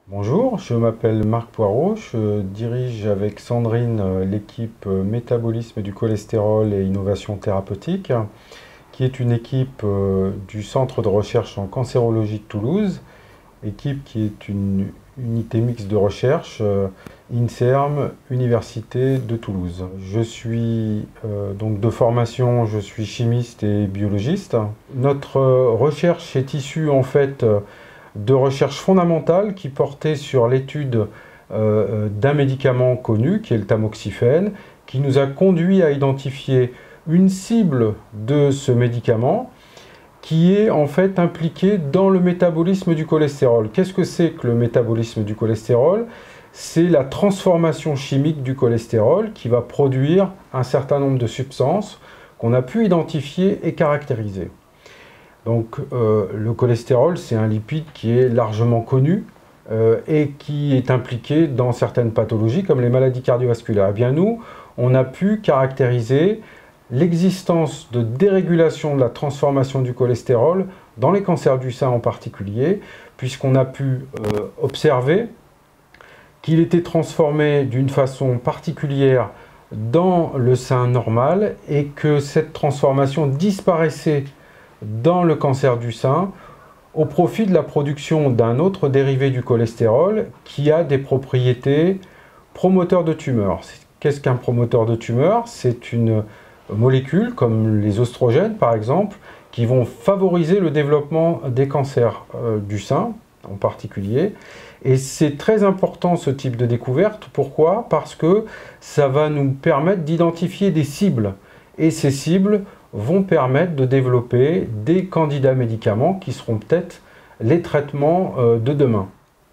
Bonjour, je m'appelle Marc Poirot, je dirige avec Sandrine l'équipe Métabolisme du cholestérol et innovation thérapeutique, qui est une équipe du Centre de recherche en cancérologie de Toulouse, équipe qui est une unité mixte de recherche, INSERM, Université de Toulouse. Je suis donc de formation, je suis chimiste et biologiste. Notre recherche est issue en fait de recherche fondamentale qui portait sur l'étude d'un médicament connu, qui est le tamoxifène, qui nous a conduit à identifier une cible de ce médicament qui est en fait impliquée dans le métabolisme du cholestérol. Qu'est-ce que c'est que le métabolisme du cholestérol? C'est la transformation chimique du cholestérol qui va produire un certain nombre de substances qu'on a pu identifier et caractériser. Donc le cholestérol, c'est un lipide qui est largement connu et qui est impliqué dans certaines pathologies comme les maladies cardiovasculaires. Eh bien nous, on a pu caractériser l'existence de dérégulation de la transformation du cholestérol dans les cancers du sein en particulier, puisqu'on a pu observer qu'il était transformé d'une façon particulière dans le sein normal et que cette transformation disparaissait dans le cancer du sein au profit de la production d'un autre dérivé du cholestérol qui a des propriétés promoteurs de tumeurs. Qu'est-ce qu'un promoteur de tumeur? C'est une molécule comme les oestrogènes par exemple qui vont favoriser le développement des cancers du sein en particulier. Et c'est très important ce type de découverte. Pourquoi? Parce que ça va nous permettre d'identifier des cibles. Et ces cibles vont permettre de développer des candidats médicaments qui seront peut-être les traitements de demain.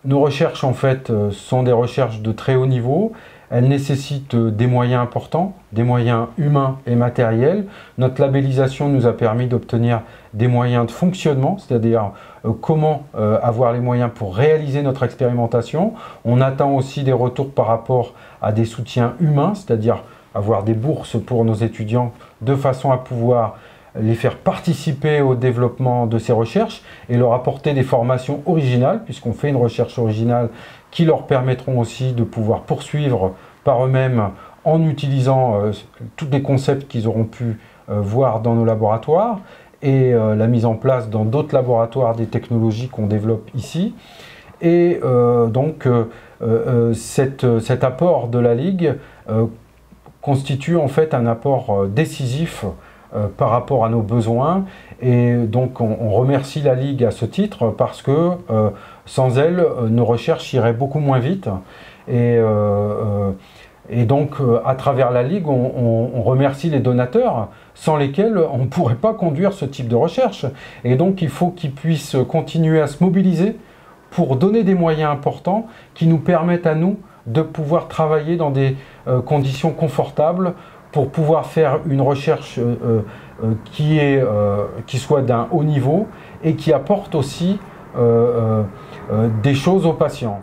Nos recherches en fait sont des recherches de très haut niveau. Elles nécessitent des moyens importants, des moyens humains et matériels. Notre labellisation nous a permis d'obtenir des moyens de fonctionnement, c'est-à-dire comment avoir les moyens pour réaliser notre expérimentation. On attend aussi des retours par rapport à des soutiens humains, c'est-à-dire avoir des bourses pour nos étudiants de façon à pouvoir les faire participer au développement de ces recherches et leur apporter des formations originales, puisqu'on fait une recherche originale qui leur permettront aussi de pouvoir poursuivre par eux-mêmes en utilisant tous les concepts qu'ils auront pu voir dans nos laboratoires et la mise en place dans d'autres laboratoires des technologies qu'on développe ici. Et donc cet apport de la Ligue constitue en fait un apport décisif par rapport à nos besoins, et donc on remercie la Ligue à ce titre parce que sans elle, nos recherches iraient beaucoup moins vite, et donc à travers la Ligue, on remercie les donateurs sans lesquels on ne pourrait pas conduire ce type de recherche, et donc il faut qu'ils puissent continuer à se mobiliser pour donner des moyens importants qui nous permettent à nous de pouvoir travailler dans des conditions confortables pour pouvoir faire une recherche qui soit d'un haut niveau et qui apporte aussi des choses aux patients.